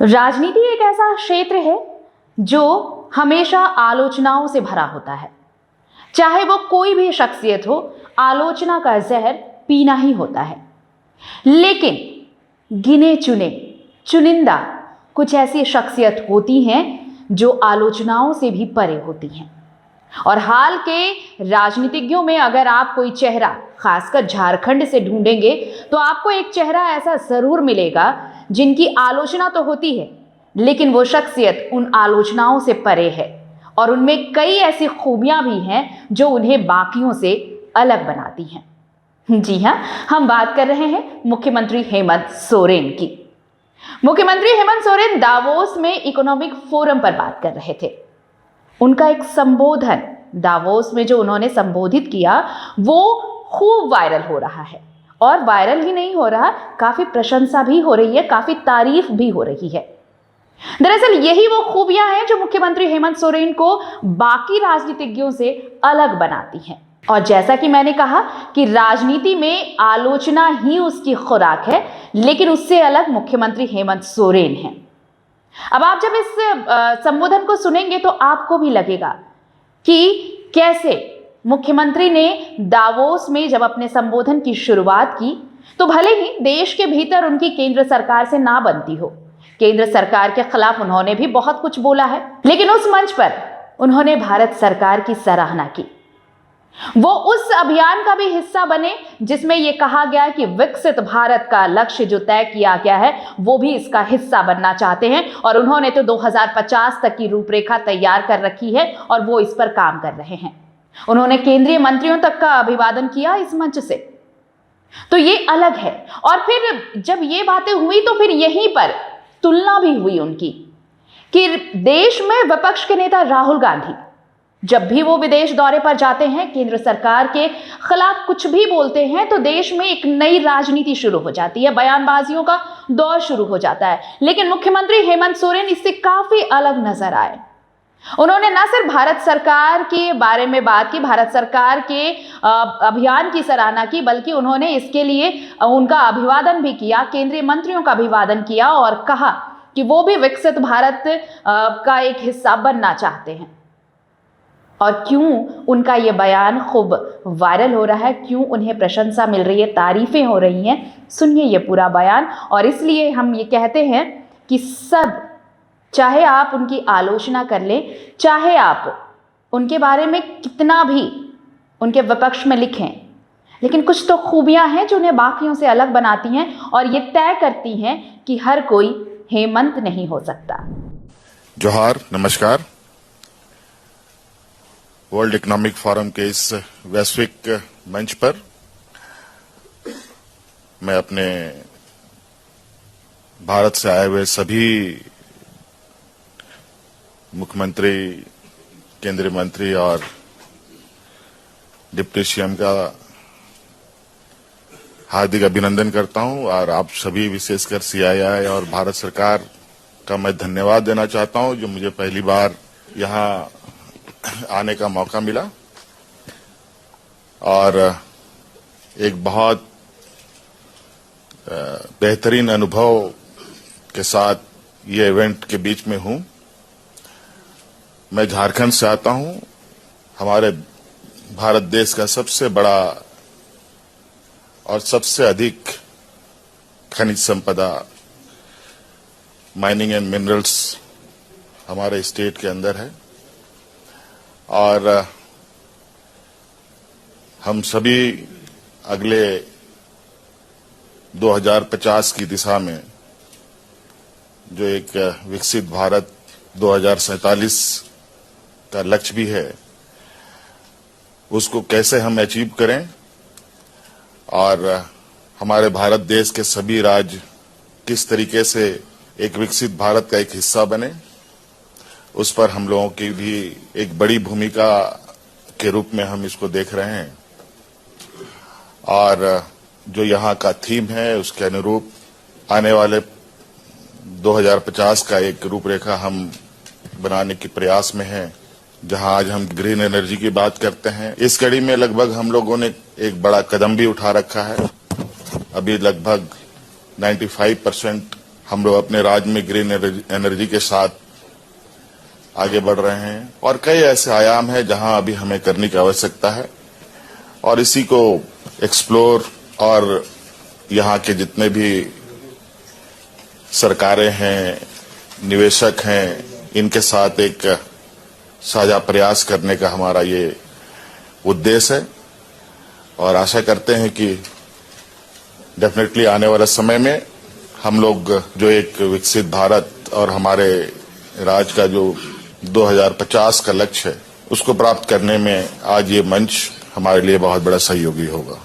राजनीति एक ऐसा क्षेत्र है जो हमेशा आलोचनाओं से भरा होता है। चाहे वो कोई भी शख्सियत हो, आलोचना का जहर पीना ही होता है। लेकिन गिने चुने चुनिंदा कुछ ऐसी शख्सियत होती हैं जो आलोचनाओं से भी परे होती हैं। और हाल के राजनीतिज्ञों में अगर आप कोई चेहरा खासकर झारखंड से ढूंढेंगे तो आपको एक चेहरा ऐसा जरूर मिलेगा जिनकी आलोचना तो होती है, लेकिन वो शख्सियत उन आलोचनाओं से परे है और उनमें कई ऐसी खूबियां भी हैं जो उन्हें बाकियों से अलग बनाती हैं। जी हां, हम बात कर रहे हैं मुख्यमंत्री हेमंत सोरेन की। मुख्यमंत्री हेमंत सोरेन दावोस में इकोनॉमिक फोरम पर बात कर रहे थे। उनका एक संबोधन दावोस में जो उन्होंने संबोधित किया वो खूब वायरल हो रहा है। और वायरल ही नहीं हो रहा, काफी प्रशंसा भी हो रही है, काफी तारीफ भी हो रही है। दरअसल यही वो खूबियां हैं जो मुख्यमंत्री हेमंत सोरेन को बाकी राजनीतिज्ञों से अलग बनाती हैं। और जैसा कि मैंने कहा कि राजनीति में आलोचना ही उसकी खुराक है, लेकिन उससे अलग मुख्यमंत्री हेमंत सोरेन हैं। अब आप जब इस संबोधन को सुनेंगे तो आपको भी लगेगा कि कैसे मुख्यमंत्री ने दावोस में जब अपने संबोधन की शुरुआत की तो भले ही देश के भीतर उनकी केंद्र सरकार से ना बनती हो, केंद्र सरकार के खिलाफ उन्होंने भी बहुत कुछ बोला है, लेकिन उस मंच पर उन्होंने भारत सरकार की सराहना की। वो उस अभियान का भी हिस्सा बने जिसमें यह कहा गया कि विकसित भारत का लक्ष्य जो तय किया गया है वो भी इसका हिस्सा बनना चाहते हैं। और उन्होंने तो 2050 तक की रूपरेखा तैयार कर रखी है और वो इस पर काम कर रहे हैं। उन्होंने केंद्रीय मंत्रियों तक का अभिवादन किया इस मंच से, तो ये अलग है। और फिर जब ये बातें हुई तो फिर यहीं पर तुलना भी हुई उनकी कि देश में विपक्ष के नेता राहुल गांधी जब भी वो विदेश दौरे पर जाते हैं, केंद्र सरकार के खिलाफ कुछ भी बोलते हैं तो देश में एक नई राजनीति शुरू हो जाती है, बयानबाजियों का दौर शुरू हो जाता है। लेकिन मुख्यमंत्री हेमंत सोरेन इससे काफी अलग नजर आए। उन्होंने न सिर्फ भारत सरकार के बारे में बात की, भारत सरकार के अभियान की सराहना की, बल्कि उन्होंने इसके लिए उनका अभिवादन भी किया, केंद्रीय मंत्रियों का अभिवादन किया और कहा कि वो भी विकसित भारत का एक हिस्सा बनना चाहते हैं। और क्यों उनका ये बयान खूब वायरल हो रहा है, क्यों उन्हें प्रशंसा मिल रही है, तारीफें हो रही हैं, सुनिए ये पूरा बयान। और इसलिए हम ये कहते हैं कि सब, चाहे आप उनकी आलोचना कर लें, चाहे आप उनके बारे में कितना भी उनके विपक्ष में लिखें, लेकिन कुछ तो खूबियां हैं जो उन्हें बाकियों से अलग बनाती हैं और ये तय करती हैं कि हर कोई हेमंत नहीं हो सकता। जोहार, नमस्कार। वर्ल्ड इकोनॉमिक फोरम के इस वैश्विक मंच पर मैं अपने भारत से आए हुए सभी मुख्यमंत्री, केंद्रीय मंत्री और डिप्टी सीएम का हार्दिक अभिनंदन करता हूं और आप सभी, विशेषकर सीआईआई और भारत सरकार का मैं धन्यवाद देना चाहता हूं जो मुझे पहली बार यहां आने का मौका मिला और एक बहुत बेहतरीन अनुभव के साथ ये इवेंट के बीच में हूं। मैं झारखंड से आता हूं, हमारे भारत देश का सबसे बड़ा और सबसे अधिक खनिज संपदा, माइनिंग एंड मिनरल्स हमारे स्टेट के अंदर है और हम सभी अगले 2050 की दिशा में जो एक विकसित भारत 2047 का लक्ष्य भी है, उसको कैसे हम अचीव करें और हमारे भारत देश के सभी राज्य किस तरीके से एक विकसित भारत का एक हिस्सा बने, उस पर हम लोगों की भी एक बड़ी भूमिका के रूप में हम इसको देख रहे हैं। और जो यहाँ का थीम है उसके अनुरूप आने वाले 2050 का एक रूपरेखा हम बनाने के प्रयास में हैं, जहां आज हम ग्रीन एनर्जी की बात करते हैं। इस कड़ी में लगभग हम लोगों ने एक बड़ा कदम भी उठा रखा है। अभी लगभग 95% हम लोग अपने राज्य में ग्रीन एनर्जी के साथ आगे बढ़ रहे हैं और कई ऐसे आयाम हैं जहां अभी हमें करने की आवश्यकता है और इसी को एक्सप्लोर और यहाँ के जितने भी सरकारें हैं, निवेशक हैं, इनके साथ एक साझा प्रयास करने का हमारा ये उद्देश्य है और आशा करते हैं कि डेफिनेटली आने वाले समय में हम लोग जो एक विकसित भारत और हमारे राज्य का जो 2050 का लक्ष्य है उसको प्राप्त करने में आज ये मंच हमारे लिए बहुत बड़ा सहयोगी होगा।